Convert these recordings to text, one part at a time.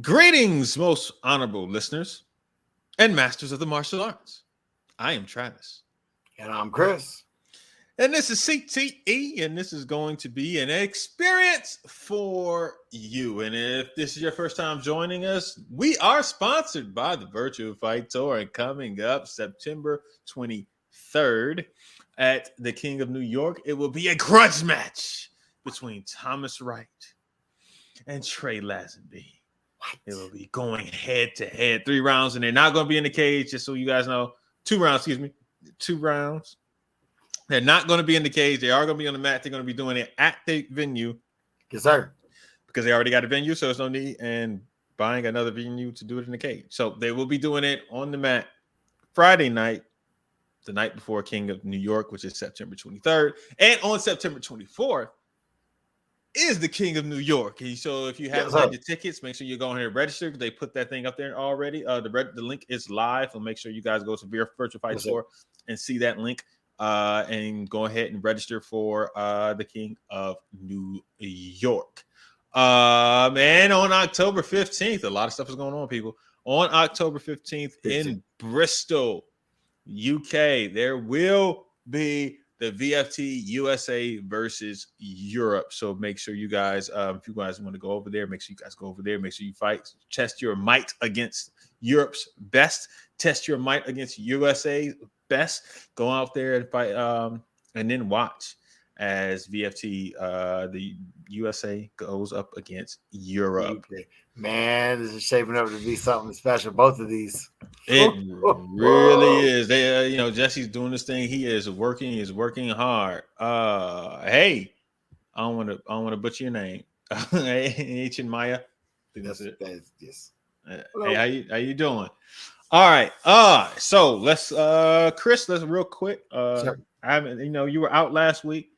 Greetings, most honorable listeners and masters of the martial arts. I am Travis. And I'm Chris. And this is CTE, and this is going to be an experience for you. And if this is your first time joining us, we are sponsored by the Virtual Fight Tour, and coming up September 23rd at the King of New York, it will be a grudge match between Thomas Wright and Trey Lazenby. It will be going head to head, 3 rounds, and they're not going to be in the cage, just so you guys know. 2 rounds, 2 rounds. They're not going to be in the cage. They are going to be on the mat. They're going to be doing it at the venue. Yes, sir. Because they already got a venue, so there's no need in buying another venue to do it in the cage. So they will be doing it on the mat Friday night, the night before King of New York, which is September 23rd. And on September 24th is the King of New York. And so if you haven't had your tickets, make sure you go ahead and register. They put that thing up there already. The link is live. So make sure you guys go to Virtual Fight Tour and see that link. And go ahead and register for the King of New York. And on October 15th, a lot of stuff is going on, people. On October 15th in Bristol, UK, there will be the VFT USA versus Europe. So make sure you guys, if you guys want to go over there, make sure you guys go over there. Make sure you fight, test your might against Europe's best, test your might against USA's best. Go out there and fight, and then watch as VFT, the USA goes up against Europe. Man, this is shaping up to be something special. Both of these. It really is. They, Jesse's doing this thing. He is working. He's working hard. Hey, I don't want to butcher your name. Hey, Chinmaya. I think that's it. Yes. Hey, how you doing? All right. So let's Chris, let's real quick. Sure. You were out last week.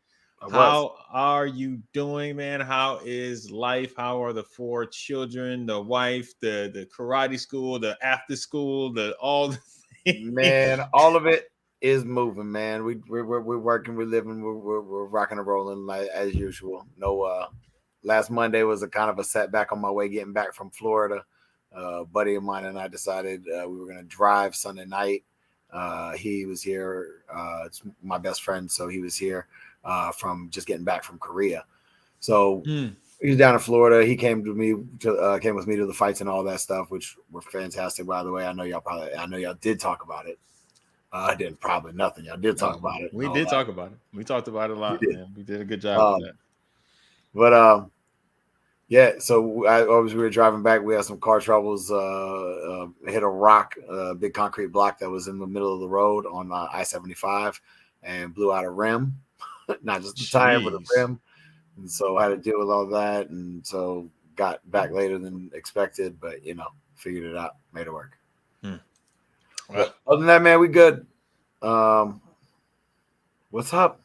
How are you doing, man? How is life? How are the 4 children, the wife, the karate school, the after school, all the things? Man, all of it is moving, man. We're working, we're living, we're rocking and rolling like as usual. No, last Monday was a kind of a setback on my way getting back from Florida. A buddy of mine and I decided we were going to drive Sunday night. He was here. It's my best friend, so he was here from just getting back from Korea. So he was down in Florida. He came with me to the fights and all that stuff, which were fantastic, by the way. I know y'all did talk about it. I didn't probably nothing. Y'all did talk about it. We did talk about it. We talked about it a lot, man. We did a good job with that. But yeah, so we were driving back. We had some car troubles. Hit a rock, a big concrete block that was in the middle of the road on I-75, and blew out a rim. Not just the tire, but a rim. And so I had to deal with all that. And so got back later than expected, but figured it out, made it work. Well, other than that, man, we good. What's up?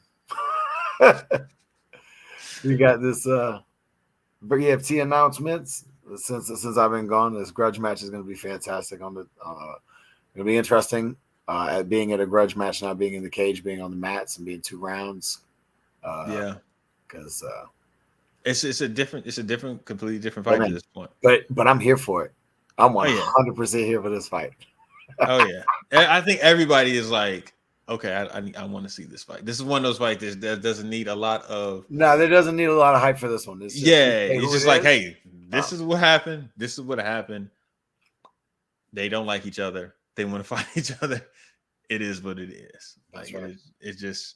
We got this. Eft announcements. Since I've been gone, this grudge match is going to be fantastic. Going to be interesting. At being at a grudge match, not being in the cage, being on the mats, and being 2 rounds. Because it's a different, completely different fight at this point. But I'm here for it. I'm 100% here for this fight. Oh yeah, I think everybody is like, okay, I want to see this fight. This is one of those fights that doesn't need a lot of. No, there doesn't need a lot of hype for this one. It's just like, hey, this is what happened. This is what happened. They don't like each other. They want to fight each other. It is what it is. Like right. It's just.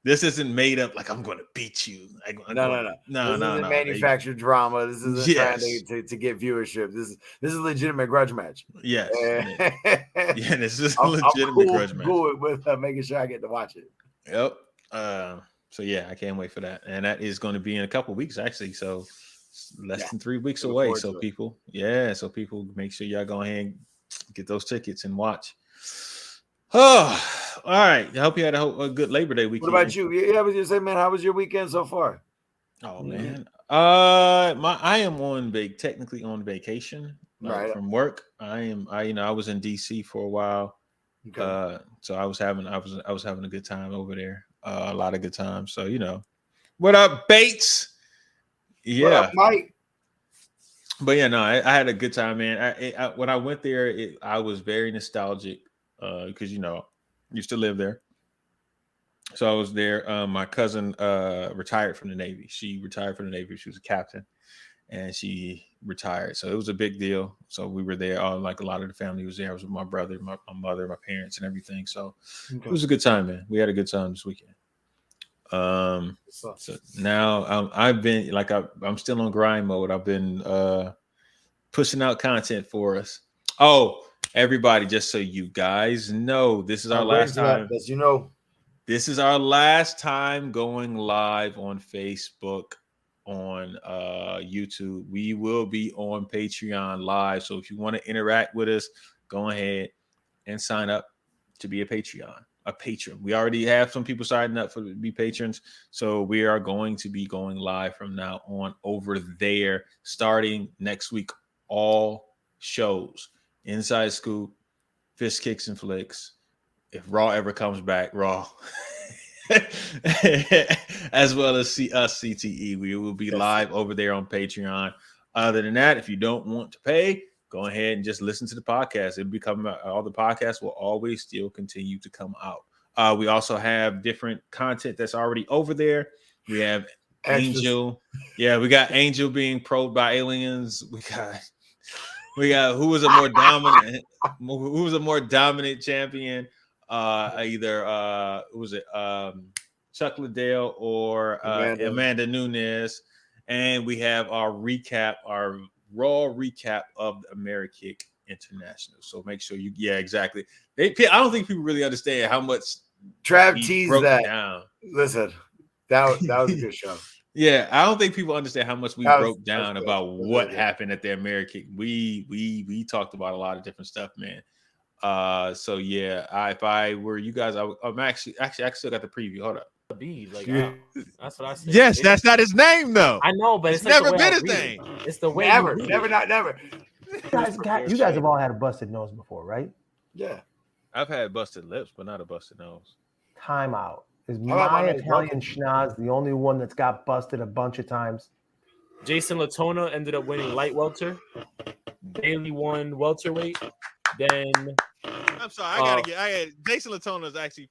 This isn't made up like I'm going to beat you. No. This isn't manufactured drama. This isn't trying to get viewership. This is a legitimate grudge match. Yes. Yeah, this is a legitimate grudge match. Cool with making sure I get to watch it. Yep. So yeah, I can't wait for that, and that is going to be in a couple weeks actually. So less than 3 weeks away. So people, make sure y'all go ahead and get those tickets and watch. Oh, all right. I hope you had a good Labor Day weekend. What about you? Yeah, I was just saying, man, how was your weekend so far? Oh man, I am technically on vacation from work. I was in DC for a while, so I was having a good time over there, a lot of good time. So what up, Bates? Yeah, what up, Mike? But yeah, no, I had a good time, man. When I went there, I was very nostalgic because used to live there. So I was there. My cousin retired from the Navy. She retired from the Navy. She was a captain, and she retired. So it was a big deal. So we were there. All like a lot of the family was there. I was with my brother, my mother, my parents, and everything. So it was a good time, man. We had a good time this weekend. So now I've been like I'm still on grind mode. I've been pushing out content for us. Oh, everybody, just so you guys know, this is our last time. As you know, This is our last time going live on Facebook, on YouTube. We will be on Patreon live. So if you want to interact with us, go ahead and sign up to be a patron. We already have some people signing up to be patrons. So we are going to be going live from now on over there, starting next week. All shows, Inside Scoop, Fish Kicks and Flicks. If Raw ever comes back, Raw. As well as us CTE. We will be live over there on Patreon. Other than that, if you don't want to pay, go ahead and just listen to the podcast. It'll be coming out. All the podcasts will always still continue to come out. We also have different content that's already over there. We have Angel. Yeah, we got Angel being probed by aliens. We got who was a more dominant champion. Either was it Chuck Liddell or Amanda Nunes, and we have our raw recap of the Amerikick International. So make sure exactly. I don't think people really understand how much Trav teased that down. Listen, that was a good show. Yeah, I don't think people understand how much we broke down about what happened at the Amerikick. We talked about a lot of different stuff, man. So yeah, if I were you guys, I'm actually I still got the preview. Hold up. That's what I said. Yes, that's not his name though. I know, but it's like never been his name. It's the way never. You guys have all had a busted nose before, right? Yeah. I've had busted lips, but not a busted nose. Time out. Is my Italian schnoz the only one that's got busted a bunch of times? Jason Latona ended up winning light welter. Bailey won welterweight. Then I'm sorry, I had Jason Latona's actually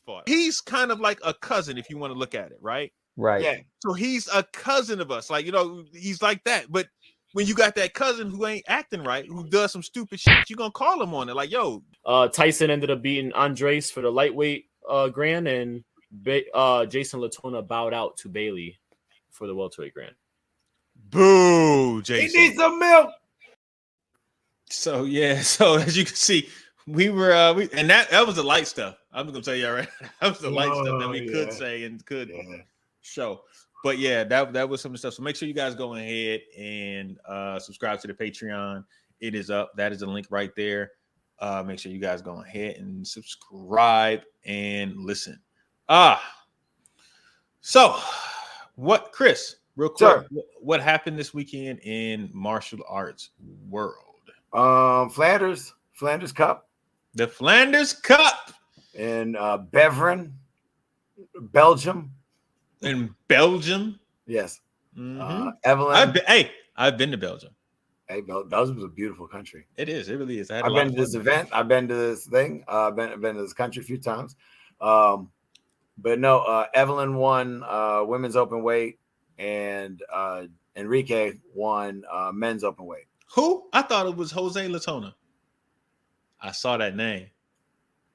fought. He's kind of like a cousin if you want to look at it, right? Right. Yeah. So he's a cousin of us. Like, he's like that. But when you got that cousin who ain't acting right, who does some stupid shit, you're gonna call him on it. Like, yo. Tyson ended up beating Andres for the lightweight grand, and Jason Latona bowed out to Bailey for the welterweight grand. Boo, Jason. He needs some milk. So as you can see, we were and that was the light stuff. I'm gonna tell you all right. That was the light stuff that we could say and could show. But yeah, that was some stuff. So make sure you guys go ahead and subscribe to the Patreon. It is up. That is the link right there. Make sure you guys go ahead and subscribe and listen. So what, Chris, real quick, what happened this weekend in martial arts world? Flanders Cup. The Flanders Cup in Beveren, Belgium. In Belgium? Yes. Mm-hmm. Evelyn. I've been to Belgium. Hey, Belgium's a beautiful country. It is. It really is. I've been to this event. I've been to this thing. I've been to this country a few times. But no, Evelyn won women's open weight, and Enrique won men's open weight. Who? I thought it was Jose Latona. I saw that name.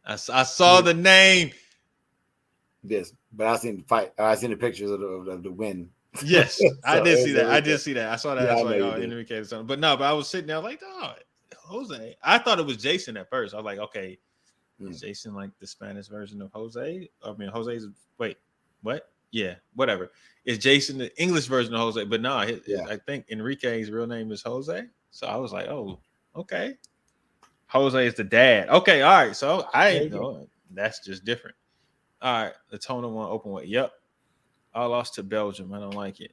I saw the name. Yes, but I seen the fight. I seen the pictures of the win. Yes, so I did see that. I did see that. I saw that. Yeah, I was like, Enrique Latona. But no, but I was sitting there like, oh, Jose. I thought it was Jason at first. I was like, okay, is Jason like the Spanish version of Jose? I mean, Jose's. Wait, what? Yeah, whatever. Is Jason the English version of Jose? But no, I think Enrique's real name is Jose. So I was like, oh, okay. Jose is the dad. Okay, all right. So I didn't know. That's just different. All right. Latona won open weight. Yep. I lost to Belgium. I don't like it.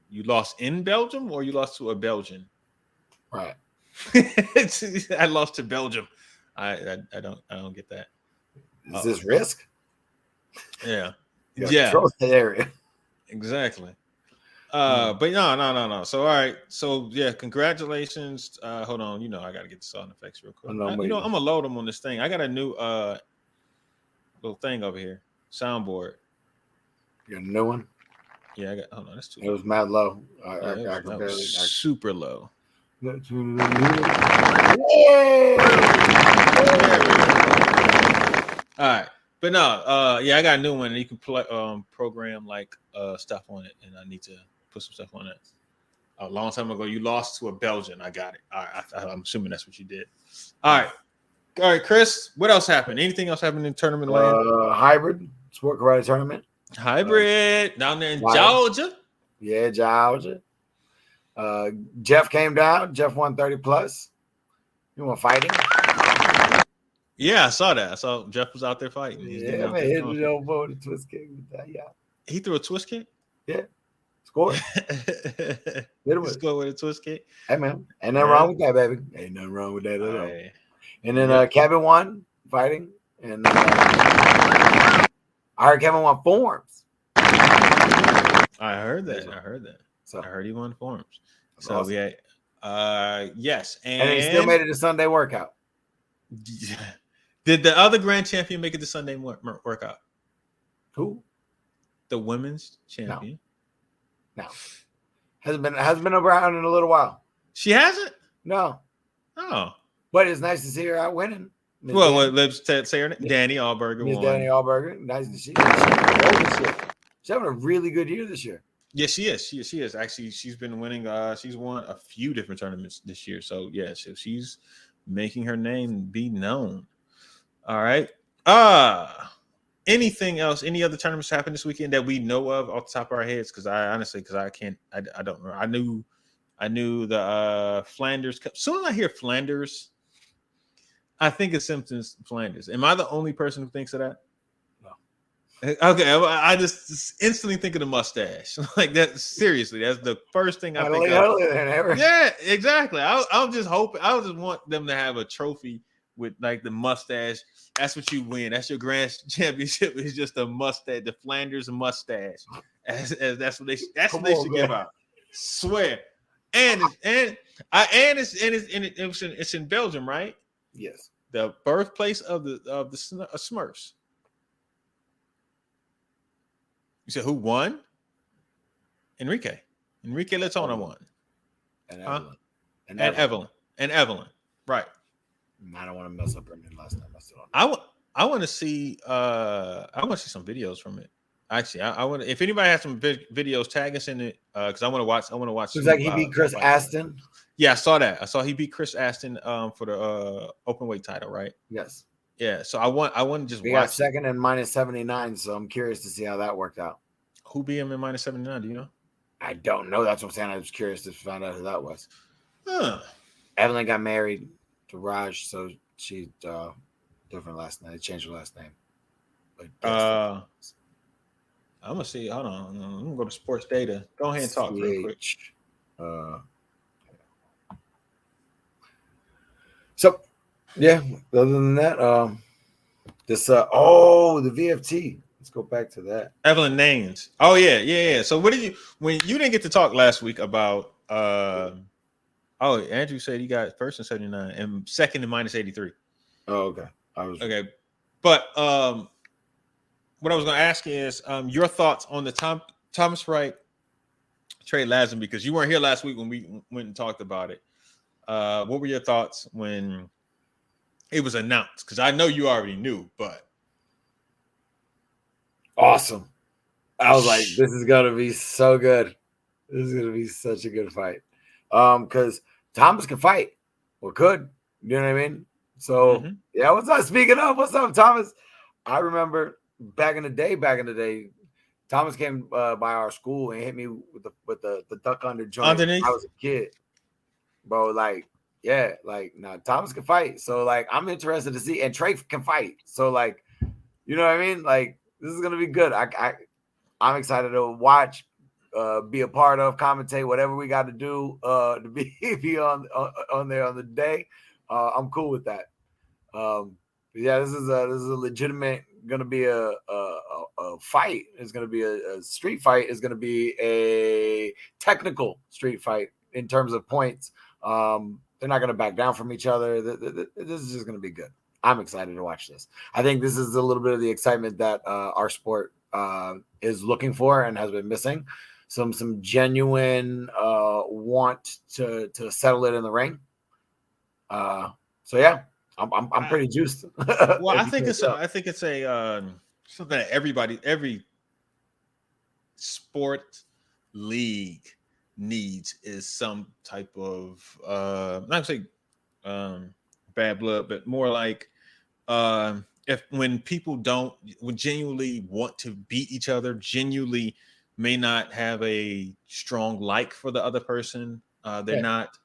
You lost in Belgium or you lost to a Belgian? Right. I lost to Belgium. I don't get that. Is this risk? Yeah. Yeah. Control the area. Exactly. But no. So all right. So yeah, congratulations. Hold on. I gotta get the sound effects real quick. I'm gonna load them on this thing. I got a new little thing over here. Soundboard. You got a new one? Yeah, I got. Hold on. That's too. It was mad low. That was super low. All right. But no, yeah, I got a new one, and you can program like stuff on it, and I need to put some stuff on it. A long time ago, you lost to a Belgian. I got it. All right, I'm assuming that's what you did. All right, Chris. What else happened? Anything else happened in tournament land? Hybrid sport karate tournament. Hybrid down there in Georgia. Yeah, Georgia. Jeff came down. Jeff won 30+. You want fighting? Yeah, I saw that. I saw Jeff was out there fighting. Yeah, man, hit the elbow with a twist kick. Yeah. He threw a twist kick? Yeah. Scored. Scored with a twist kick. Hey, man. Ain't nothing wrong with that, baby. Ain't nothing wrong with that at all. Right. And then Kevin won fighting. And I heard Kevin won forms. I heard that. So I heard he won forms. So awesome. We had yes. And he still made it a Sunday workout. Did the other grand champion make it to Sunday workout? Who? The women's champion. No. Hasn't been around in a little while. She hasn't? No. Oh. But it's nice to see her out winning. Well, let's say her name. Danny Allberger won. Danny Allberger. Nice to see her. She's having a really good year this year. Yes, she is. She is. Actually, she's been winning. She's won a few different tournaments this year. So, yeah, she's making her name be known. All right. Anything else? Any other tournaments happened this weekend that we know of off the top of our heads? Because I don't know. I knew the Flanders Cup. Soon as I hear Flanders, I think it's Simpsons Flanders. Am I the only person who thinks of that? No. Okay, I just instantly think of the mustache. Like that. Seriously, that's the first thing I think of. Yeah, exactly. I'll just hope. I just want them to have a trophy with like the mustache. That's what you win. That's your grand championship. Is just a mustache, the Flanders mustache. As that's what they should give out. Swear. And it's in Belgium, right? Yes. The birthplace of the Smurfs. You said who won? Enrique Latona won. And Evelyn. And Evelyn. Right. I don't want to mess up her name last time. I want to see some videos from it. Actually, I want if anybody has some videos, tag us in it because I want to watch. Looks like he beat Chris Aston. Yeah, I saw that. I saw he beat Chris Aston for the open weight title, right? Yes. Yeah. So I want to just watch. Got second and -79, so I'm curious to see how that worked out. Who beat him in -79? Do you know? I don't know. That's what I'm saying. I was curious to find out who that was. Huh. Evelyn got married to Raj, so she different last name. They changed her last name. But I'm gonna see. Hold on. I'm gonna go to sports data. Go ahead and talk real quick. So yeah, other than that, the VFT. Let's go back to that. Evelyn Naines. Oh yeah. So what did when you didn't get to talk last week about Andrew said he got first in 79 and second in -83. Oh, okay. Okay. But what I was going to ask is your thoughts on the Thomas Wright Trey Lazen, because you weren't here last week when we went and talked about it. What were your thoughts when it was announced? Because I know you already knew, but awesome. I was like, this is going to be so good. This is going to be such a good fight. Because Thomas can fight or could, you know what I mean? So yeah, what's up? Speaking of, what's up, Thomas? I remember back in the day, Thomas came by our school and hit me with the duck under joint. Underneath? I was a kid, bro. Like, yeah, like now Thomas can fight. So like, I'm interested to see, and Trey can fight. So like, you know what I mean? Like, this is gonna be good. I'm excited to watch. Be a part of, commentate, whatever we got to do to be on there on the day. I'm cool with that. Yeah, this is a legitimate going to be a fight. It's going to be a street fight. It's going to be a technical street fight in terms of points. They're not going to back down from each other. This is just going to be good. I'm excited to watch this. I think this is a little bit of the excitement that our sport is looking for and has been missing. Some genuine want to settle it in the ring. So yeah, I'm pretty juiced. Well, I think it's a something that every sport league needs is some type of not say bad blood, but more like when people would genuinely want to beat each other, genuinely may not have a strong like for the other person. They're not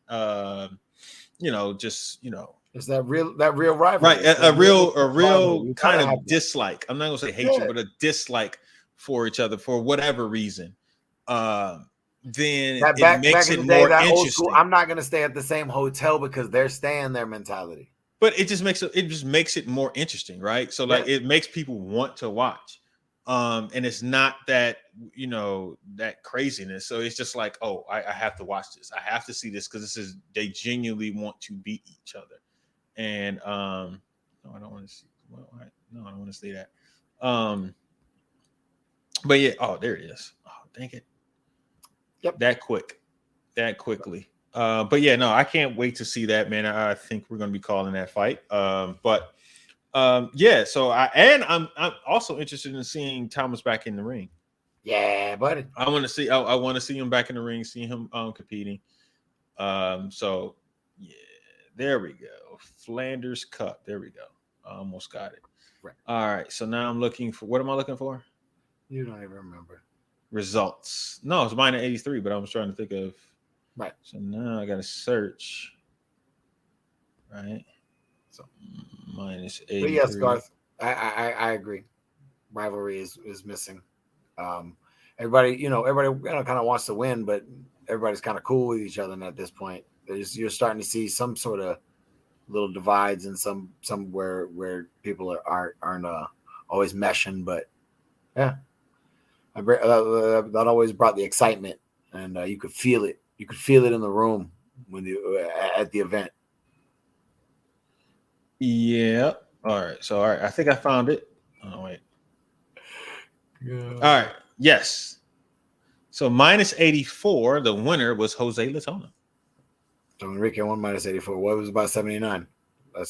it's that real rivalry, right? A real kind of dislike. I'm not gonna say hatred, but a dislike for each other for whatever reason. Then it makes it more interesting. I'm not gonna stay at the same hotel because they're staying there mentality. But it just makes it more interesting, right? So like it makes people want to watch. And it's not that that craziness. So it's just like, oh, I have to watch this. I have to see this because they genuinely want to beat each other. And no, I don't want to see. Well, I don't want to see that. But yeah, oh, there it is. Oh, dang it. Yep. That quickly. But yeah, no, I can't wait to see that, man. I think we're going to be calling that fight. Yeah, so I'm also interested in seeing Thomas back in the ring. Yeah, buddy. I want to see him back in the ring, see him competing. So yeah, there we go. Flanders Cup. There we go. I almost got it. Right. All right. So now I'm looking for, what am I looking for? You don't even remember. Results. No, it's mine at 83, but I was trying to think of. Right. So now I got to search. Right. So minus 83. But yes, Garth, I agree. Rivalry is missing. Everybody kind of wants to win, but everybody's kind of cool with each other at this point. You're starting to see some sort of little divides and somewhere where people aren't always meshing. But yeah, that always brought the excitement, and you could feel it. You could feel it in the room when at the event. Yeah. All right. So, all right. I think I found it. Oh, wait. Yeah. All right. Yes. So, minus 84, the winner was Jose Latona. So, Enrique won minus 84. What was about 79?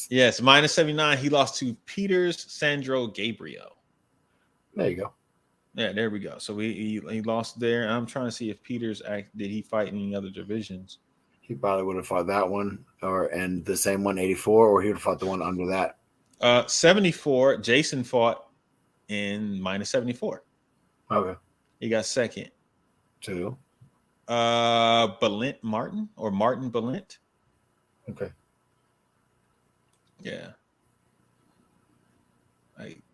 Yes, minus 79. He lost to Peters Sandro Gabriel. There you go. Yeah, there we go. So, he lost there. I'm trying to see if Peters did he fight in any other divisions. He probably would have fought that one and the same 184, or he would have fought the one under that. 74, Jason fought in minus 74. Okay. He got second. 2. Balint Martin or Martin Balint. Okay. Yeah.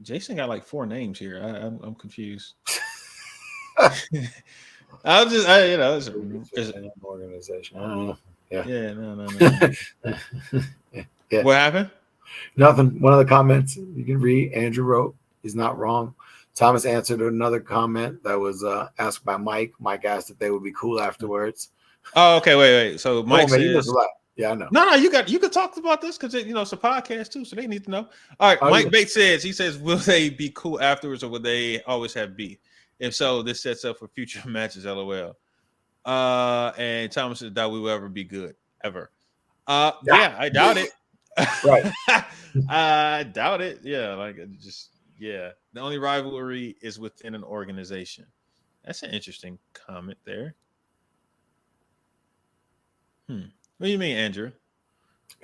Jason got like 4 names here. I'm confused. It's an organization. I don't know. Yeah. Yeah. No. Yeah. What happened? Nothing. One of the comments you can read. Andrew wrote, "He's not wrong." Thomas answered another comment that was asked by Mike. Mike asked if they would be cool afterwards. Oh, okay. Wait. So Mike says, "Yeah, I know." No. You could talk about this because it's a podcast too, so they need to know. All right. Mike Bates says, "Will they be cool afterwards, or will they always have beef? If so, this sets up for future matches." LOL. And Thomas says, "That we will ever be good ever." Yeah, I doubt it. Right. I doubt it. Yeah, the only rivalry is within an organization. That's an interesting comment there. What do you mean, Andrew?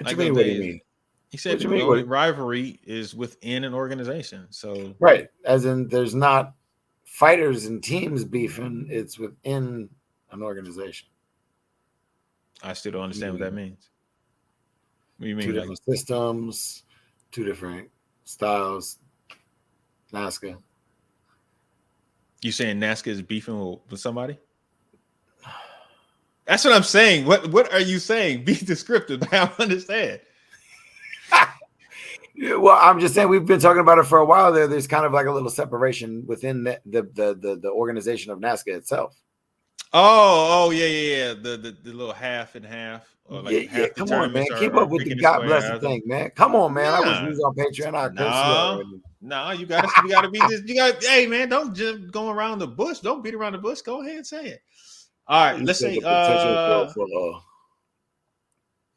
What do you mean? He said the only rivalry is within an organization. So right, as in there's not fighters and teams beefing, it's within an organization. I still don't understand what that means. What do you mean? 2 different systems, 2 different styles. NASCAR. You saying NASCAR is beefing with somebody? That's what I'm saying. What are you saying? Be descriptive. I don't understand. Yeah, well, I'm just saying we've been talking about it for a while. There's kind of like a little separation within the organization of NASCAR itself. Yeah. The little half and half, or like Yeah. half the Come on, man. tournaments Keep are up with the making its God way bless the out. thing, man. Come on, man. I wish we Nah, was on Patreon. I curse you nah, already. nah. We gotta be this. You got, hey man, don't just go around the bush. Don't beat around the bush. Go ahead and say it. All right, You let's said say the potential flow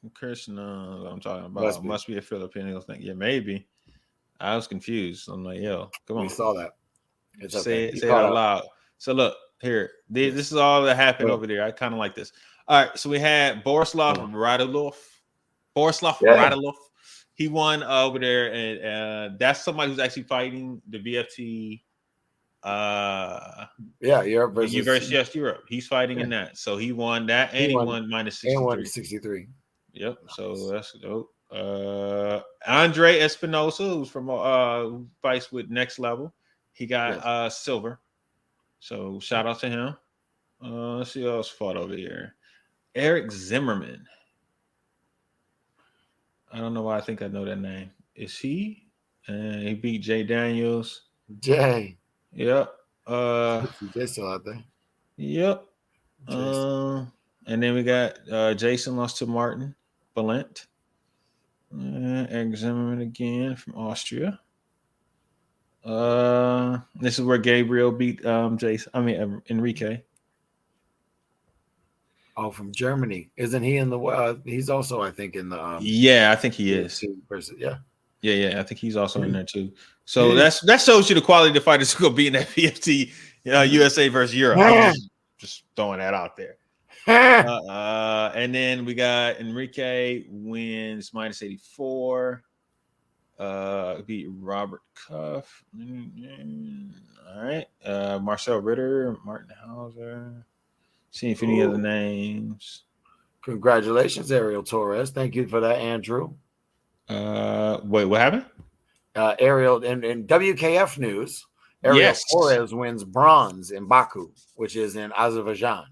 for Krishna. I'm talking must about be. must be a Filipino thing. Yeah, maybe. I was confused. I'm like, yo, come We on. saw that. It's okay. You Say it caught out up. loud. So look here. Yes. This is all that happened Good. over there. I kind of like this. All right, so we had Borislav Radulov. He won over there, and that's somebody who's actually fighting the VFT. Europe versus Europe. He's fighting in that, so he won that, and he won minus 63. 63. Yep. Nice. So that's dope. Andre Espinosa, who's from who fights with Next Level, he got silver. So shout out to him. Let's see who else fought over here. Eric Zimmerman. I don't know why I think I know that name. Is he? He beat Jay Daniels. Jay. Yep. Jay's still out there. Yep. And then we got Jason lost to Martin Balint. Eric Zimmerman again from Austria. This is where Gabriel beat Enrique. Oh, from Germany. Isn't he in the he's also, I think, in the yeah, I think he is. Yeah, I think he's also in there too. So that shows you the quality of the fighters who go be in that PFT USA versus Europe. I'm just throwing that out there. And then we got Enrique wins minus 84. Beat Robert Cuff. All right. Marcel Ritter, Martin Hauser. See if any other names. Congratulations, Ariel Torres. Thank you for that, Andrew. Wait, what happened? Ariel, in WKF news, Ariel Torres wins bronze in Baku, which is in Azerbaijan.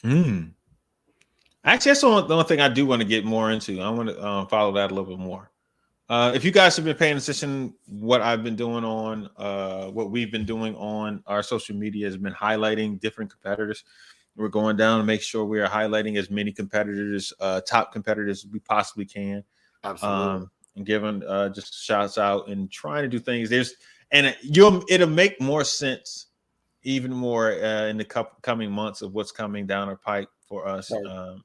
Actually, that's the only thing I do want to get more into. I want to follow that a little bit more. If you guys have been paying attention, what I've been doing on, what we've been doing on our social media has been highlighting different competitors. We're going down to make sure we are highlighting as many competitors, top competitors as we possibly can. Absolutely. And giving just shouts out and trying to do things. It'll make more sense, even more in the coming months of what's coming down our pipe for us,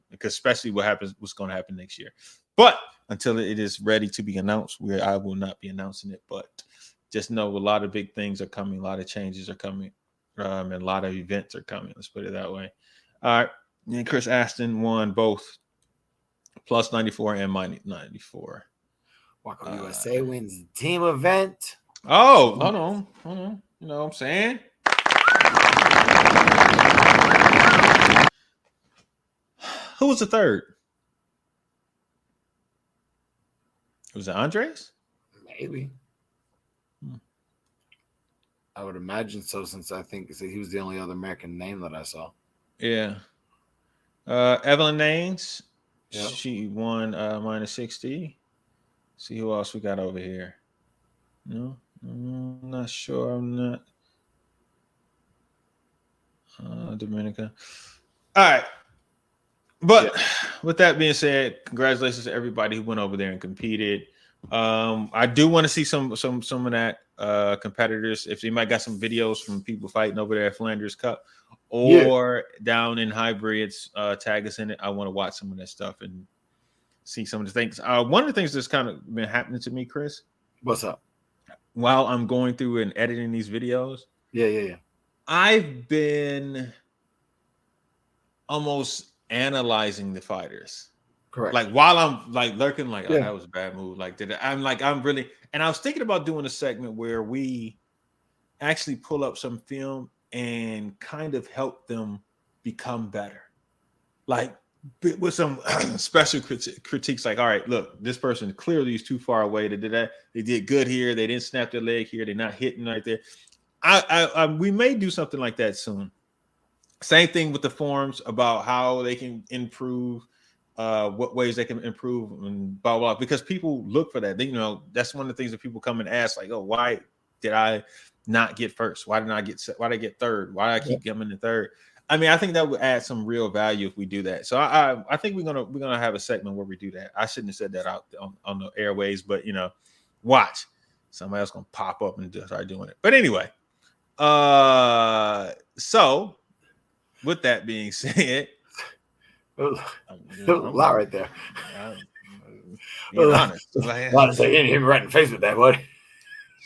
because especially what's going to happen next year. But until it is ready to be announced, I will not be announcing it. But just know a lot of big things are coming, a lot of changes are coming, and a lot of events are coming. Let's put it that way. All right. And Chris Aston won both plus 94 and minus 94. Waco USA wins the team event. Oh, hold on. You know what I'm saying? Who was the third? Was it Andres? Maybe. I would imagine so, since I think he was the only other American name that I saw. Yeah. Evelyn Naines. Yep. She won minus 60. See who else we got over here. No, I'm not sure. I'm not. Dominica. All right. But with that being said, congratulations to everybody who went over there and competed. I do want to see some of that competitors. If they might got some videos from people fighting over there at Flanders Cup or down in hybrids, tag us in it. I want to watch some of that stuff and see some of the things. One of the things that's kind of been happening to me, Chris. What's up? While I'm going through and editing these videos. Yeah. I've been almost analyzing the fighters. Correct. Like while I'm like lurking, like, that was a bad move. Like, I'm really, and I was thinking about doing a segment where we actually pull up some film and kind of help them become better. Like with some special critiques, like, all right, look, this person clearly is too far away. They did that. They did good here. They didn't snap their leg here. They're not hitting right there. We may do something like that soon. Same thing with the forums about how they can improve what ways they can improve and blah blah. Because people look for that. They, that's one of the things that people come and ask, like, "Oh, why did I not get first? Why did I get third? Why did I keep coming in third?" I mean, I think that would add some real value if we do that. So I think we're gonna have a segment where we do that. I shouldn't have said that out on the airways, but watch somebody else gonna pop up and start doing it. But anyway, so with that being said, a lot right there. Being honest, a lot to say. You didn't hit me right in the face with that, buddy.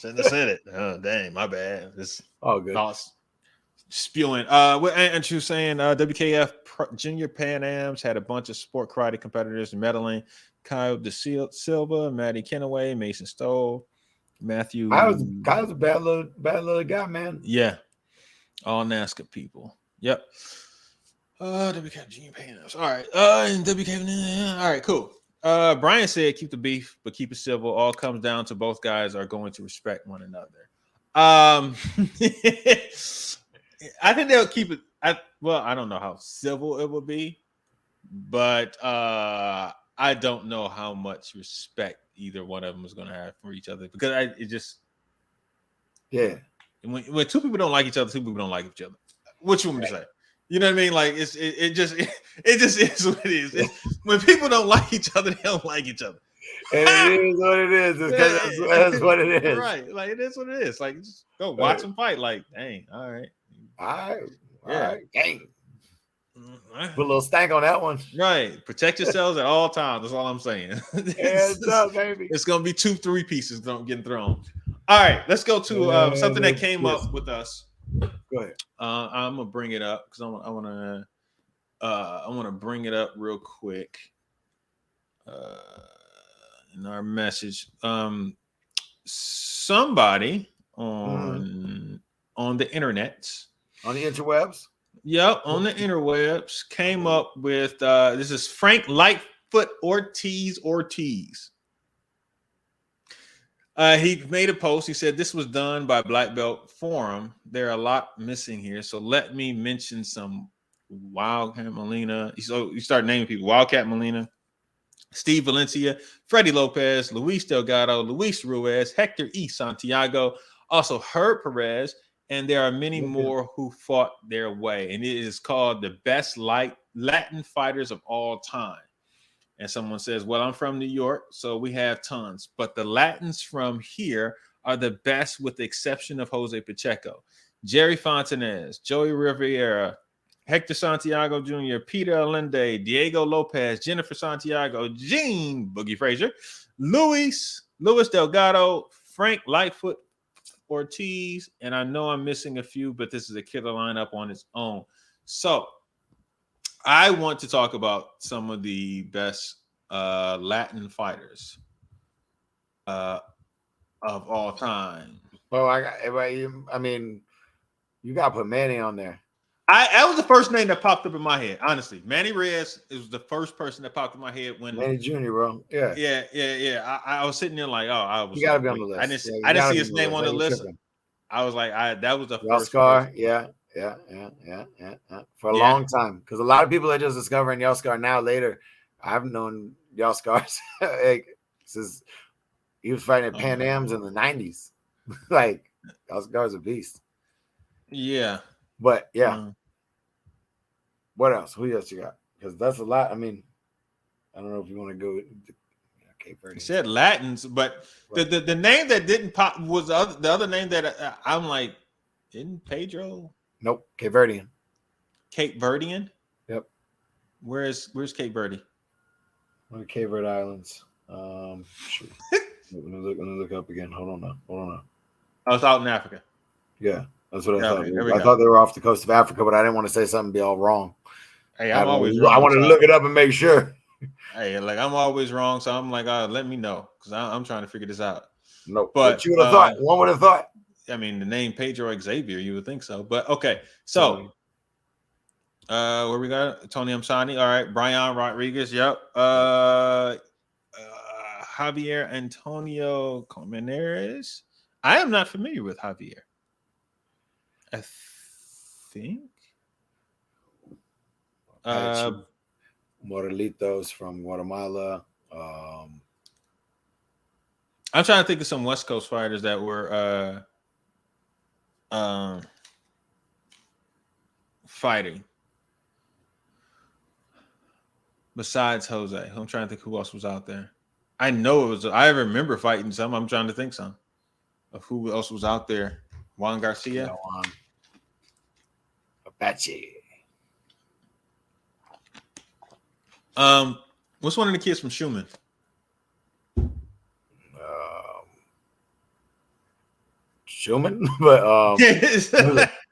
Shouldn't have said it. Oh, dang, my bad. This all good. Thoughts spewing. And you were saying WKF Junior Pan Ams had a bunch of sport karate competitors medaling. Kyle De Silva, Matty Kenaway, Mason Stoll, Matthew. Kyle's a bad little guy, man. Yeah, all NASCAR people. Yep. WKF Junior Pan Ams. All right. And WKF. All right. Cool. Brian said, "Keep the beef, but keep it civil. All comes down to both guys are going to respect one another." I think they'll keep it. I don't know how civil it will be, but I don't know how much respect either one of them is going to have for each other, because when two people don't like each other, two people don't like each other. What you want me to say? You know what I mean? Like it just is what it is. When people don't like each other, they don't like each other. And it is what it is. That's what it is. Right. Like it is what it is. Like just go watch them fight. Like, dang, all right. All right. Dang. Put a little stank on that one. Right. Protect yourselves at all times. That's all I'm saying. Baby. It's gonna be 2-3 pieces getting thrown. All right, let's go to something that came up with us. Go ahead. I'm gonna bring it up because I want to bring it up real quick. In our message, somebody on the internet, on the interwebs. Yep, on the interwebs came up with this is Frank Lightfoot Ortiz. He made a post. He said this was done by Black Belt Forum. There are a lot missing here, so let me mention some. Wildcat Molina. So you start naming people: Wildcat Molina, Steve Valencia, Freddie Lopez, Luis Delgado, Luis Ruiz, Hector E. Santiago, also Herb Perez, and there are many more who fought their way. And it is called the best Latin fighters of all time. And someone says, well, I'm from New York, so we have tons. But the Latins from here are the best with the exception of Jose Pacheco, Jerry Fontanez, Joey Rivera, Hector Santiago Jr., Peter Allende, Diego Lopez, Jennifer Santiago, Gene Boogie Frazier, Luis Delgado, Frank Lightfoot Ortiz, and I know I'm missing a few, but this is a killer lineup on its own. So I want to talk about some of the best Latin fighters of all time. Well, I mean, you got to put Manny on there. That was the first name that popped up in my head. Honestly, Manny Reyes was the first person that popped in my head when Manny Jr., bro. Yeah. I was sitting there like, I was. You gotta be on the list. I didn't see his name on the list. I was like, that was the first. Yelskar, yeah. For a long time, because a lot of people are just discovering Yelskar now. Later, I've known Yelskar since he was fighting at Pan Ams in the '90s. Like Yelskar's a beast. Yeah, but yeah. What else? Who else you got? Because that's a lot. I mean, I don't know if you want to go. Cape Verde. He said Latins, but right. the name that didn't pop was the other name that I'm like, isn't Pedro? Nope, Cape Verdean. Cape Verdean? Yep. Where's Cape Verde? On the Cape Verde Islands. Shoot. Let me look up again. Hold on. Oh, it's out in Africa. Yeah, that's what I thought. I thought they were off the coast of Africa, but I didn't want to say something and be all wrong. Hey, I wanted to look it up and make sure. Hey, like I'm always wrong, so I'm like, let me know because I'm trying to figure this out. No, but you would have thought. One would have thought. I mean, the name Pedro Xavier, you would think so, but okay. So, where we got Tony Amsani? All right, Brian Rodriguez. Yep. Javier Antonio Colmenares. I am not familiar with Javier. I think. Morelitos from Guatemala. I'm trying to think of some West Coast fighters that were fighting besides Jose. I'm trying to think who else was out there. I know it was. I remember fighting some. I'm trying to think some of who else was out there. Juan Garcia. Apache. What's one of the kids from Schumann? Schumann, but there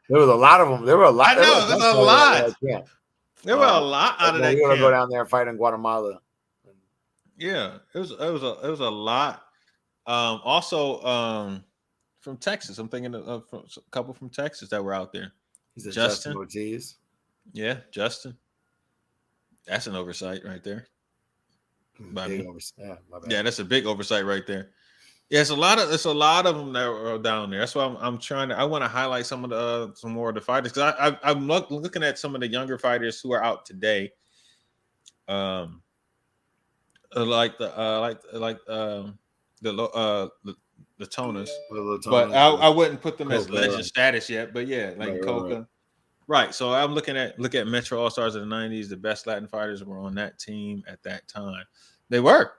was a lot of them. There were a lot. I know there's a lot. There were a lot out of that camp. We're gonna camp. go down there and fight in Guatemala. Yeah, it was a lot. Also, from Texas, I'm thinking of a couple from Texas that were out there. He's Justin Ortiz. Yeah, Justin. That's an oversight right there. Yeah, that's a big oversight right there. Yeah, it's a lot of them that are down there. That's why I'm trying to. I want to highlight some more of the fighters because I'm looking at some of the younger fighters who are out today. Like the Toners, but I wouldn't put them as legend status yet. But yeah, like Coca. Right. So I'm look at Metro All Stars of the 90s. The best Latin fighters were on that team at that time. They were.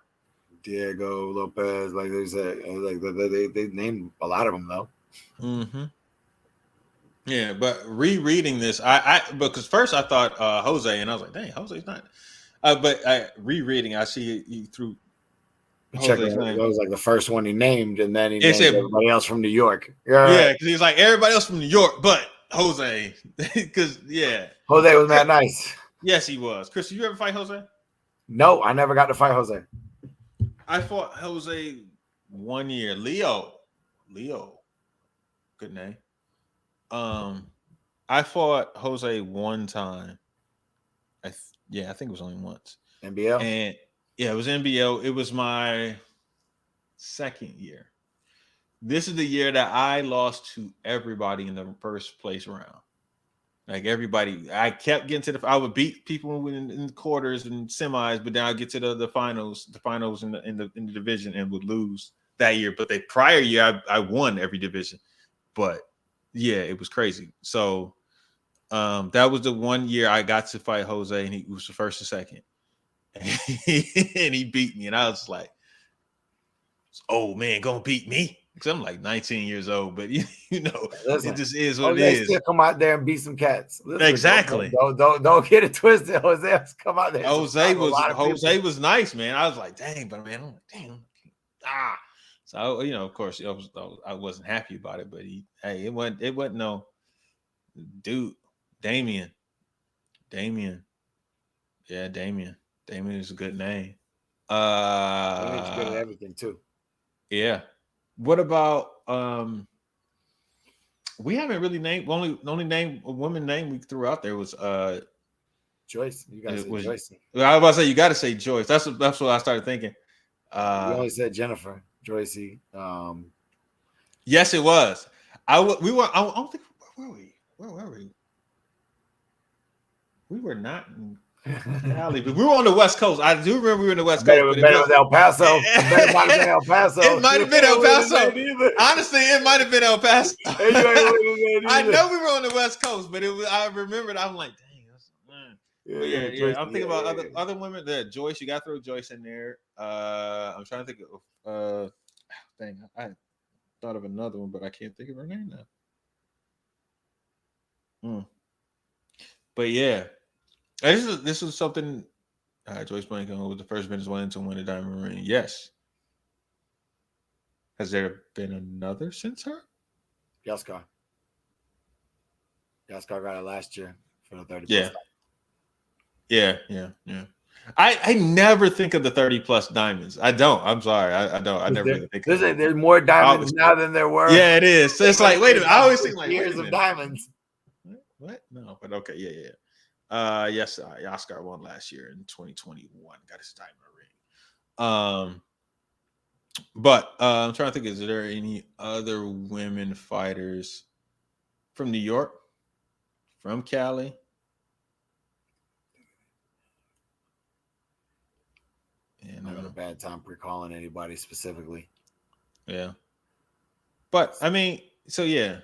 Diego Lopez, like they said, like they named a lot of them though. Mm-hmm. Yeah, but rereading this, I because first I thought Jose, and I was like, dang, Jose's not. But rereading, I see he threw Jose's name. That was like the first one he named, and then he named everybody else from New York. Yeah, because he's like everybody else from New York, but Jose, because Jose was that nice. Yes, he was. Chris, did you ever fight Jose? No, I never got to fight Jose. I fought Jose 1 year. Leo, good name. I fought Jose one time. I think it was only once. NBL? And it was NBL. It was my second year. This is the year that I lost to everybody in the first place round. Like everybody, I kept getting to I would beat people in the quarters and semis, but then I'd get to the finals in the division and would lose that year. But the prior year, I won every division. But yeah, it was crazy. So that was the 1 year I got to fight Jose, and he was the first and second. And he beat me, and I was like, "Oh man, gonna beat me?" Because I'm like 19 years old, but you know, listen, it just is what it is. Still come out there and beat some cats. Listen, exactly. Don't get it twisted. Jose come out there. Jose was nice, man. I was like, dang, but man, I'm like, damn, So of course, I wasn't happy about it, but it wasn't no dude. Damien. Yeah, Damien is a good name. Damien's good at everything too. Yeah. What about we haven't really named only woman name we threw out there was Joyce. You gotta say Joyce. I was about to say you gotta say Joyce. That's what I started thinking. You only said Jennifer, Joyce. Yes, it was. I don't think where were we? We were not in Cali, but we were on the West Coast. I do remember we were in the West Coast. It was El Paso. It might have been El Paso. It might have been El Paso. Honestly, it might have been El Paso. I know we were on the West Coast, but I remembered. I'm like, dang, yeah. I'm thinking about other women. There, Joyce. You got to throw Joyce in there. I'm trying to think of. Dang, I thought of another one, but I can't think of her name now. But yeah. This is something. Joyce Blanco was the first Venezuelan to win a diamond ring. Yes. Has there been another since her? Yaskar got it last year for the 30. Yeah. I never think of the 30 plus diamonds. I don't. I'm sorry. I don't. I never really think of it. There's more diamonds now than there were. Yeah, it is. So it's like, wait a minute. I always think like years of diamonds. What? No, but okay. Yeah. Yes, Oscar won last year in 2021. Got his diamond ring. But I'm trying to think, is there any other women fighters from New York, from Cali? bad time recalling anybody specifically. Yeah. But I mean, so yeah.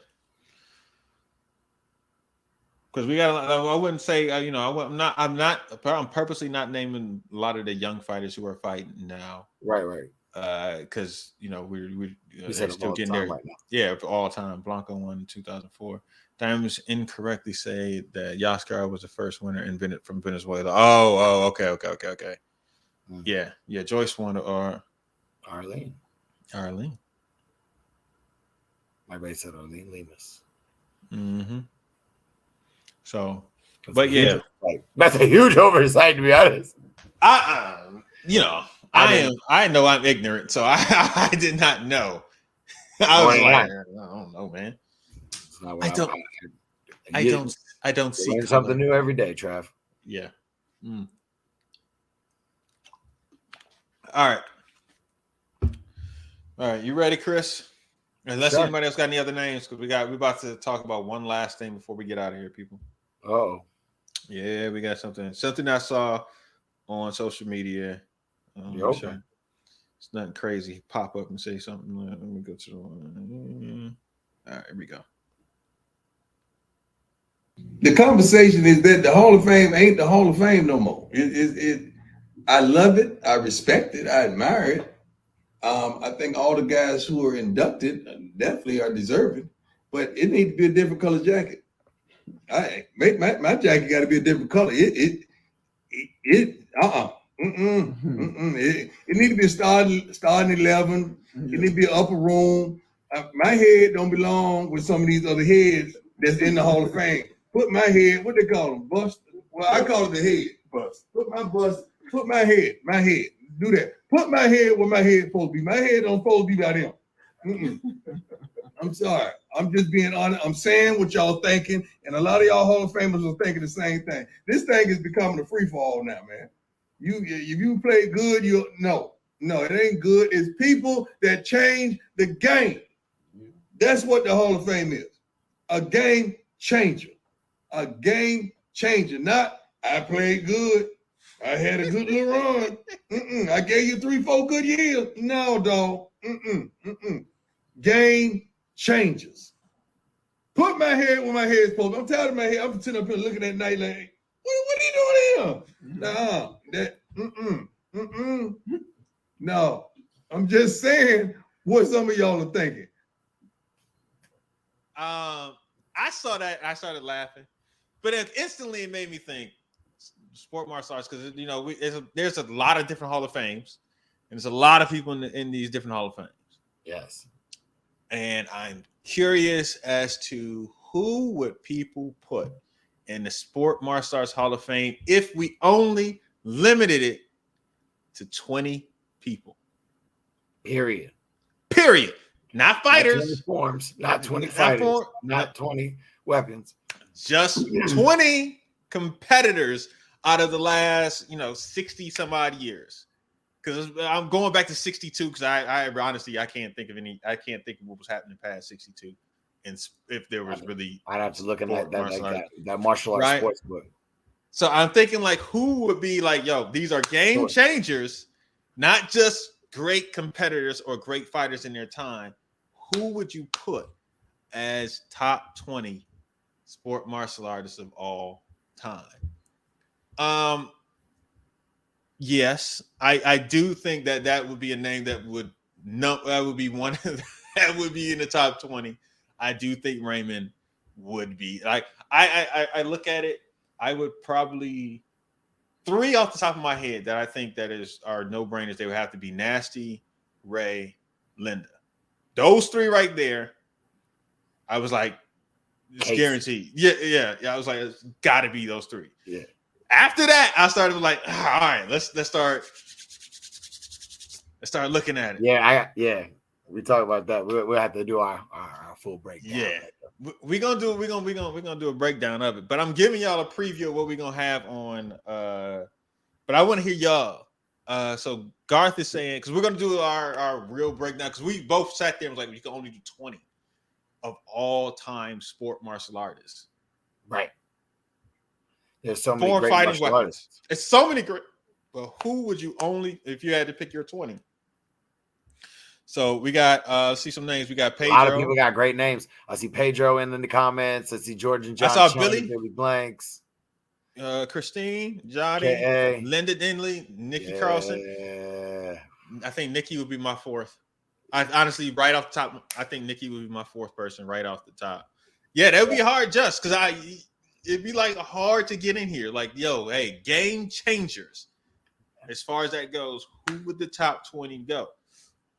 Because we got, I wouldn't say, I'm purposely not naming a lot of the young fighters who are fighting now. Right. Because we're said still all getting time there. right now. Yeah, for all time. Blanco won in 2004. Diamonds incorrectly say that Yaskar was the first winner from Venezuela. Oh, okay. Yeah. Joyce won or Arlene. My base said Arlene Lemus. Mm-hmm. So, but yeah, that's a huge oversight, to be honest. I know I'm ignorant, so I did not know. I was like, I don't know, man. I don't see learn something new every day, Trav. Yeah. All right. You ready, Chris? Unless anybody else got any other names, because we're about to talk about one last thing before we get out of here, people. Oh. Yeah, we got something I saw on social media. Sure. It's nothing crazy. Pop up and say something. Let me go to the one. All right, here we go. The conversation is that the Hall of Fame ain't the Hall of Fame no more. I love it. I respect it. I admire it. I think all the guys who are inducted definitely are deserving, but it needs to be a different color jacket. My jacket got to be a different color. It needs to be a starting 11. It needs to be an upper room. My head don't belong with some of these other heads that's in the Hall of Fame. Put my head, what they call them, bust. Well, I call it the head bust. Put my head. Do that. Put my head where my head supposed to be. My head don't supposed to be by them. I'm sorry. I'm just being honest. I'm saying what y'all thinking, and a lot of y'all Hall of Famers are thinking the same thing. This thing is becoming a free fall now, man. If you play good, no, it ain't good. It's people that change the game. That's what the Hall of Fame is. A game changer. Not I played good. I had a good little run. I gave you 3-4 good years. No, dog. Game changers. Put my head where my head is supposed to. I'm tired of my head. I'm sitting up here looking at night like, what are you doing here? No. I'm just saying what some of y'all are thinking. I saw that. I started laughing, but instantly it made me think sport martial arts, because there's a lot of different Hall of Fames, and there's a lot of people in these different Hall of Fames. Yes. And I'm curious as to who would people put in the Sport Martial Arts Hall of Fame if we only limited it to 20 people. Period. Not fighters. Not 20 forms. Not 20 fighters. Not 20 weapons. Just 20 competitors out of the last, 60 some odd years. Because I'm going back to 62, because I honestly I can't think of what was happening past 62, and if there was really, I'd have to look at that martial arts sports book. So I'm thinking like, who would be like, these are game changers, not just great competitors or great fighters in their time. Who would you put as top 20 sport martial artists of all time? Yes, I do think that would be a name that would be one that would be in the top 20. I do think Raymond would be. Like I look at it, I would probably 3 off the top of my head that I think are no-brainers. They would have to be Nasty, Ray, Linda. Those 3 right there. I was like, it's guaranteed. Yeah. I was like, it's got to be those 3. Yeah. After that, I started like, all right, let's start looking at it. Yeah. We talk about that. We'll have to do our full breakdown. Yeah, we're gonna do a breakdown of it. But I'm giving y'all a preview of what we're gonna have on. But I want to hear y'all. So Garth is saying, because we're gonna do our real breakdown, because we both sat there and was like, you can only do 20 of all time sport martial artists. Right. There's so many great martial artists. It's so many great. But who would you only if you had to pick your 20? So we got see some names. We got Pedro. A lot of people got great names. I see Pedro in the comments. I see George and John. I saw Chung, Billy Blanks. Christine, Johnny, K.A. Linda Dinley, Nikki Carlson. I think Nikki would be my fourth. I honestly, right off the top, I think Nikki would be my fourth person right off the top. Yeah, that would be hard just because it'd be like hard to get in here. Like, yo, hey, game changers. As far as that goes, who would the top 20 go?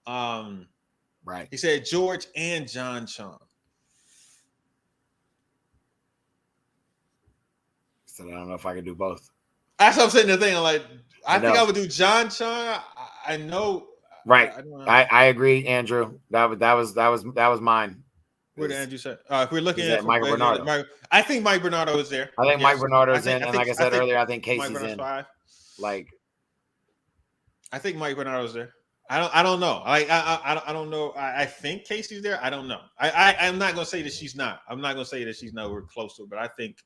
Right. He said George and John Chung. So I don't know if I can do both. That's what I'm saying. The thing, I think I would do John Chung. I know. Right. I agree, Andrew. That was mine. What did Andrew say? If we're looking at Michael Bernardo. I think Mike Bernardo is there. I think Mike Bernardo's in, and like I said earlier, I think Casey's in. 5. Like, I think Mike Bernardo's there. I don't know. I don't know. I think Casey's there. I don't know. I'm not gonna say that she's not. I'm not gonna say that she's nowhere close to it, but I think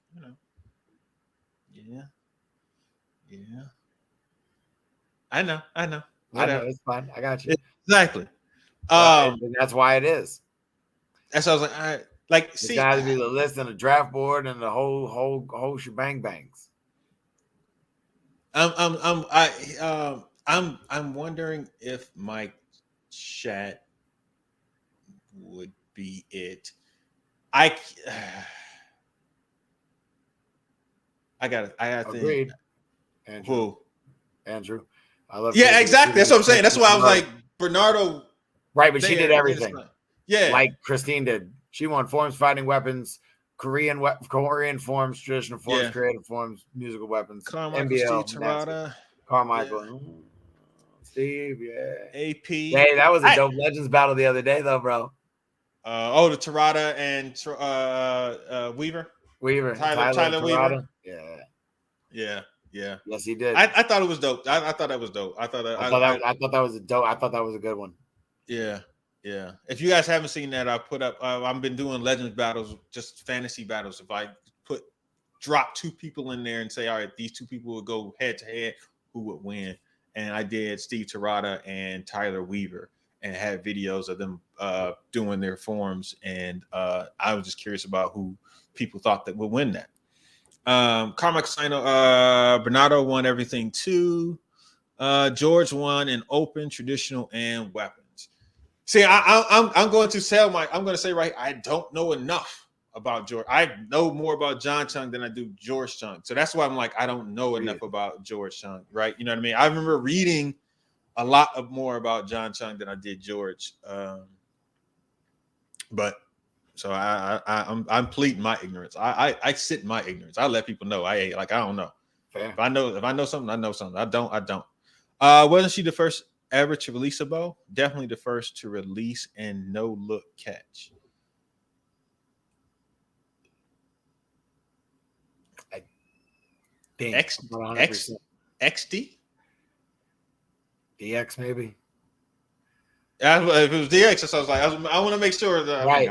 Yeah. I know. Whatever. It's fine. I got you. Exactly. That's why it is. That's what I was like. All right. Like, it's got to be the list and the draft board and the whole shebang bangs. I'm wondering if Mike Chat would be it. I got Agreed. Andrew. I love. Yeah, exactly. That's what I'm saying. That's why I was like Bernardo. Right, but she did everything. Yeah, like Christine did. She won forms, fighting weapons, Korean forms, traditional forms, creative forms, musical weapons, NBL, Steve Tirada, Carmichael, Steve, AP. Hey, that was a dope Legends battle the other day, though, bro. The Tirada and Weaver. Tyler Weaver. Yeah. Yes, he did. I thought it was dope. I thought that was dope. I thought that was a good one. Yeah. If you guys haven't seen that, I put up. I've been doing Legends battles, just fantasy battles. If I drop 2 people in there and say, all right, these 2 people would go head to head, who would win? And I did Steve Tirada and Tyler Weaver, and had videos of them doing their forms. And I was just curious about who people thought that would win that. Carmichael Sino, Bernardo won everything too. George won in open, traditional, and weapons. See, I'm going to sell I'm going to say I don't know enough about George. I know more about John Chung than I do George Chung. So that's why I'm like, I don't know enough about George Chung, right? You know what I mean? I remember reading a lot more about John Chung than I did George. But so I'm pleading my ignorance. I sit in my ignorance. I let people know I don't know. Fair. If I know something, I know something. I don't. Wasn't she the first ever to release a bow? Definitely the first to release and no look catch. I think XD? DX maybe. If it was DX, I was like, I want to make sure that right.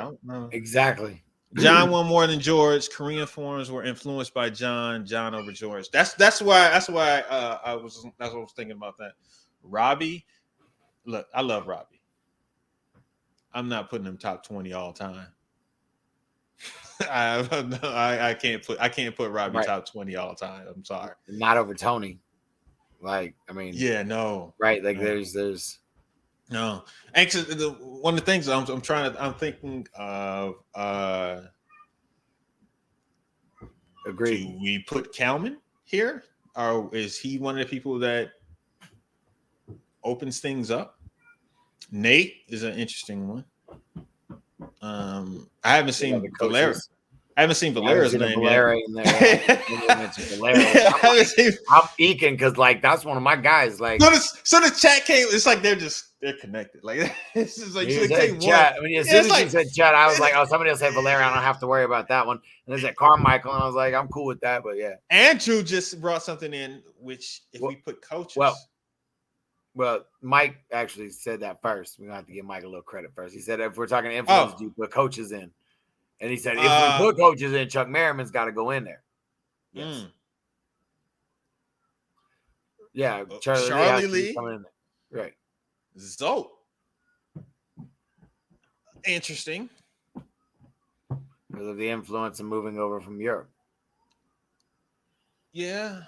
Exactly. John won more than George. Korean forms were influenced by John over George. That's why I was thinking about that. Robbie, look, I love Robbie. I'm not putting him top 20 all time. I can't put Robbie top 20 all time. I'm sorry. Not over Tony. Like, I mean, no. Right. Like there's no. Actually, one of the things I'm thinking of agreed. Do we put Kalman here? Or is he one of the people that opens things up? Nate is an interesting one. I haven't seen Valera. I haven't seen Valera's name yet. I'm eking because that's one of my guys. Like, so the chat came. It's like they're connected. Like it's just like chat. I mean, as soon as you said chat, I was like, oh, somebody else said Valera. I don't have to worry about that one. And there's that Carmichael, and I was like, I'm cool with that. But yeah, Andrew just brought something in, which if we put coaches. Well, Mike actually said that first. We're gonna have to give Mike a little credit first. He said if we're talking influence, you put coaches in. And he said, if we put coaches in, Chuck Merriman's got to go in there. Yes. Yeah, Charlie Lee. coming in there. Right. Zolt. Interesting. Because of the influence of moving over from Europe. Yeah.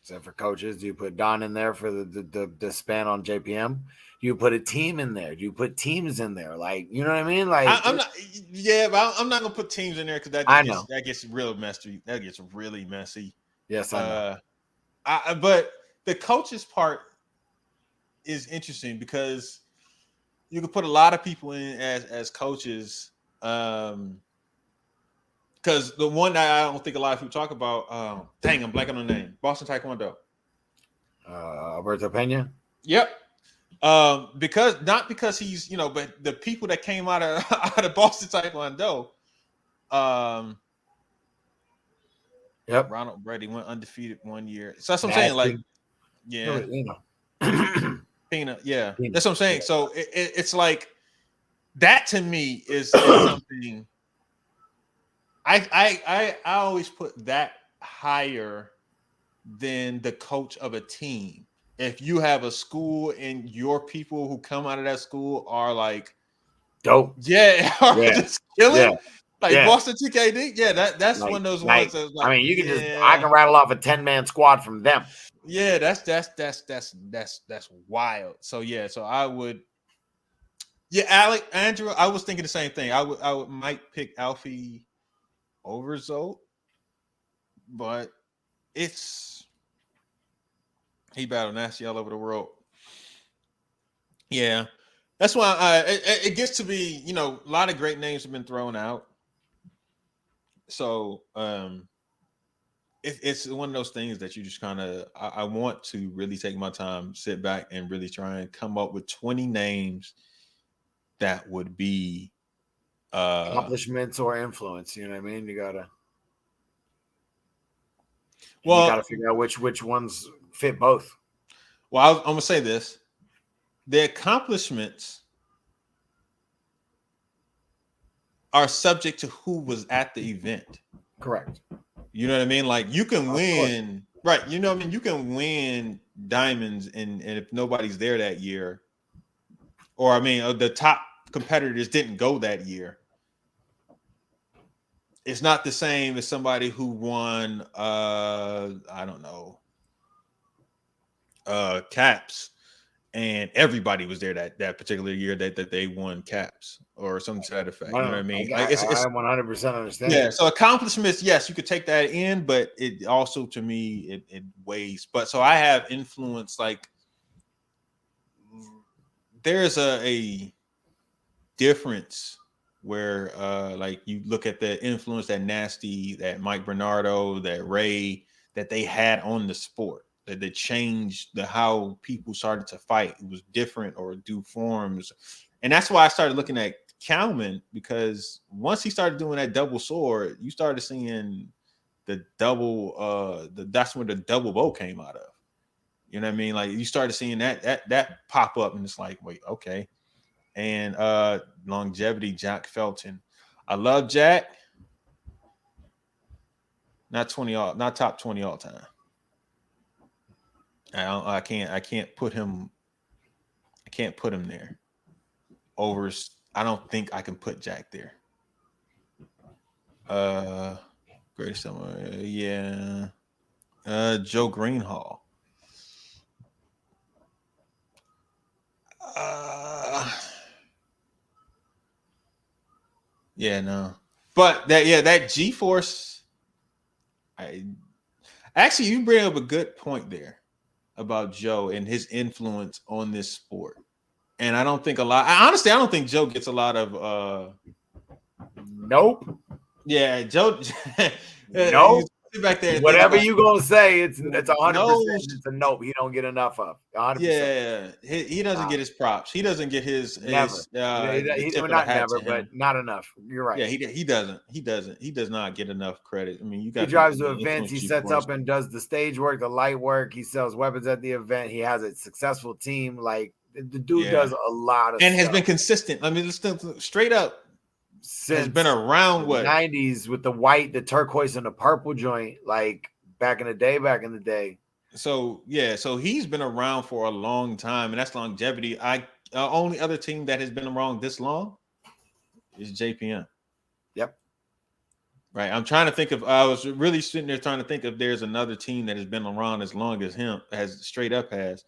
Except for coaches, do you put Don in there for the span on JPM? Do you put a team in there? Do you put teams in there? Like, you know what I mean? Like, I'm not. Yeah, but I'm not gonna put teams in there because that gets real messy. That gets really messy. Yes, I know. But the coaches part is interesting because you can put a lot of people in as coaches. Because the one that I don't think a lot of people talk about, dang, I'm blanking on the name. Boston Taekwondo. Alberto Pena. Yep. Because he's, but the people that came out of Boston Taekwondo, yep. Ronald Brady went undefeated 1 year. So that's what I'm saying. Like, yeah, Pena, yeah, that's what I'm saying. So it's like that to me is something. I always put that higher than the coach of a team. If you have a school and your people who come out of that school are like dope, just killing, like yeah. Boston TKD, that's like, one of those ones. That's like, I mean, I can rattle off a 10-man squad from them. Yeah, that's wild. So so I would, Andrew, I was thinking the same thing. I might pick Alfie over Zolt, but he battled nasty all over the world. Yeah, that's why it gets to be, a lot of great names have been thrown out. So it's one of those things that you just kind of I want to really take my time, sit back, and really try and come up with 20 names that would be accomplishments or influence. You know what I mean? You gotta figure out which ones fit both. Well, I'm gonna say this: the accomplishments are subject to who was at the event. Correct. You know what I mean? Like you can win, right? You know what I mean? You can win diamonds, and if nobody's there that year, or the top competitors didn't go that year, it's not the same as somebody who won I don't know, caps, and everybody was there that particular year that they won caps or some side effect. You know what I mean? I 100% understand. Yeah. So accomplishments, yes, you could take that in, but it also, to me, it weighs. But so I have influence. Like there's a difference where like you look at the influence that Nasty, that Mike Bernardo, that Ray, that they had on the sport, that they changed how people started to fight. It was different or do forms. And that's why I started looking at Kalman, because once he started doing that double sword, you started seeing the double that's where the double bow came out of. You know what I mean? Like you started seeing that pop up, and it's like, wait, okay. And longevity, Jack Felton. I love Jack. Not top 20 all time. I can't put him there. I don't think I can put Jack there. Greatest summer, yeah. Joe Greenhall. Yeah, no. But that G-Force. Actually, you bring up a good point there about Joe and his influence on this sport. And I don't think honestly, I don't think Joe gets a lot of nope. Yeah, Joe. Nope. Back there, whatever you gonna say, it's 100%. It's a nope. He don't get enough of. 100%. Yeah, he doesn't get his props. He doesn't get his never. Not never, but not enough. You're right. Yeah, he doesn't. He does not get enough credit. I mean, you got. He drives to events. He sets up and does the stage work, the light work. He sells weapons at the event. He has a successful team. Like the dude does a lot of and stuff. Has been consistent. I mean, straight up. Since has been around the 90s with the white, the turquoise, and the purple joint, like back in the day. So he's been around for a long time, and that's longevity. Only other team that has been around this long is JPM. Yep. Right. I'm trying to think of. I was really sitting there trying to think if there's another team that has been around as long as him, has straight up has.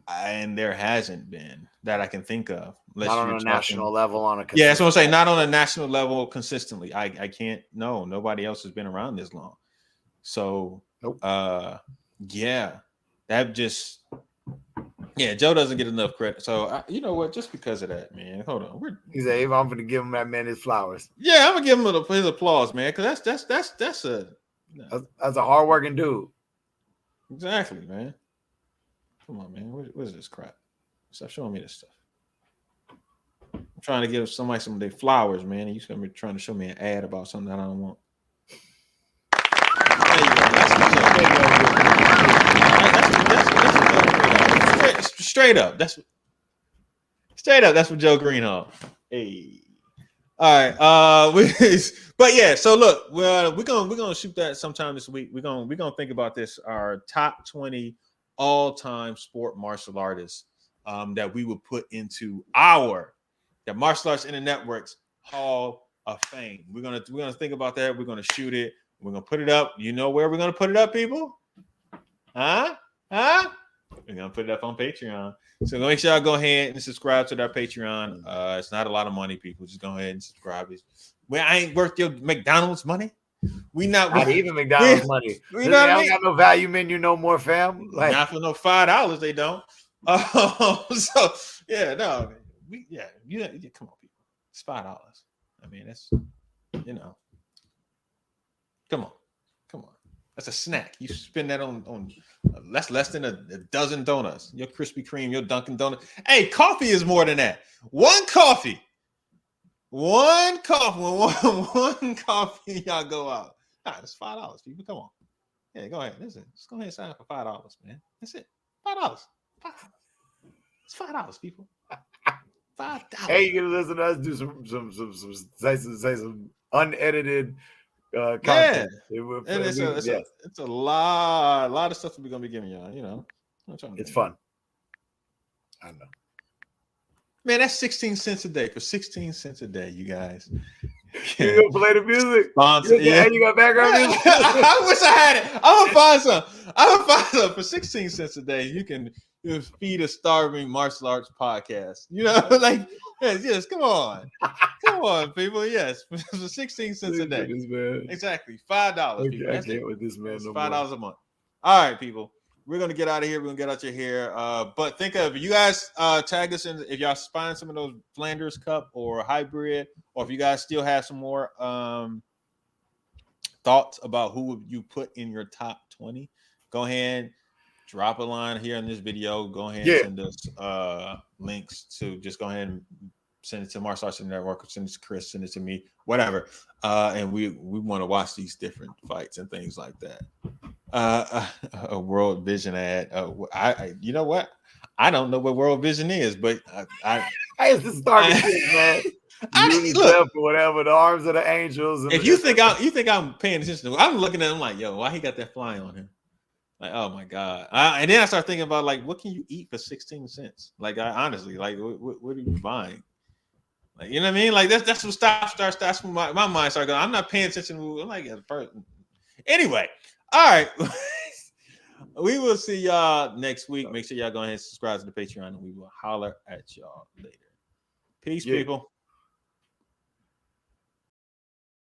And there hasn't been that I can think of. Not on a national level, on a that's what I'm saying. Not on a national level consistently. I can't. No, nobody else has been around this long. So, nope. Yeah, that just. Yeah, Joe doesn't get enough credit. So you know what? Just because of that, man. Hold on. He said, "I'm going to give him that man his flowers." Yeah, I'm gonna give him his applause, man. Because that's a hardworking dude. Exactly, man. Come on, man. What is this crap? Stop showing me this stuff. I'm trying to give somebody some of their flowers, man. And you're gonna be trying to show me an ad about something that I don't want. There you go. That's straight up. That's what Joe Greenhall. Hey. All right. But yeah. So look, we're gonna shoot that sometime this week. We're gonna think about this. Our top 20 all-time sport martial artists that we would put into the Martial Arts Internet Network's Hall of Fame. We're gonna think about that. We're gonna shoot it. We're gonna put it up. You know where we're gonna put it up, people? Huh? We're gonna put it up on Patreon. So make sure y'all go ahead and subscribe to our Patreon. It's not a lot of money, people. Just go ahead and subscribe. I ain't worth your McDonald's money. Not even McDonald's money. They don't got no value menu no more, fam. Like, not for no $5. They don't. So yeah, no. Come on, people. It's $5. I mean, that's Come on. That's a snack. You spend that on that's less than a dozen donuts. Your Krispy Kreme, your Dunkin' Donut. Hey, coffee is more than that. One coffee. One coffee, y'all go out. It's $5, people. Come on. Yeah, go ahead. Listen, just go ahead and sign up for $5, man. That's it. $5. It's $5, people. $5. Hey, you can listen to us do some unedited content. Yeah. It's a lot of stuff we're gonna be giving y'all. It's fun. I know. Man, that's 16 cents a day. For 16 cents a day, you guys. You gonna play the music? You got background music? I wish I had it. I'm gonna find some. For 16 cents a day, you can feed a starving martial arts podcast. Yes, come on. Come on, people. Yes, for 16 cents a day. Exactly. $5. Okay, I can't with this man. $5 a month. All right, people. We're gonna get out of here. We're gonna get out your hair. But think of you guys tag us in if y'all find some of those Flanders Cup or hybrid, or if you guys still have some more thoughts about who would you put in your top 20. Go ahead, drop a line here in this video. Go ahead and send us links to just go ahead and send it to Martial Arts Network, or send it to Chris, send it to me, whatever. And we want to watch these different fights and things like that. A World Vision ad. You know what? I don't know what World Vision is, but it's the starting shit, man. Look, or whatever, the arms of the angels. And if you think I'm paying attention to, I'm looking at him like, yo, why he got that fly on him? Like, oh my god! And then I start thinking about what can you eat for 16 cents? Like, honestly, what are you buying? Like, you know what I mean? Like that's what starts when my mind starts going. I'm not paying attention. I'm like at first. Anyway, all right. We will see y'all next week. Make sure y'all go ahead and subscribe to the Patreon, and we will holler at y'all later. Peace, people.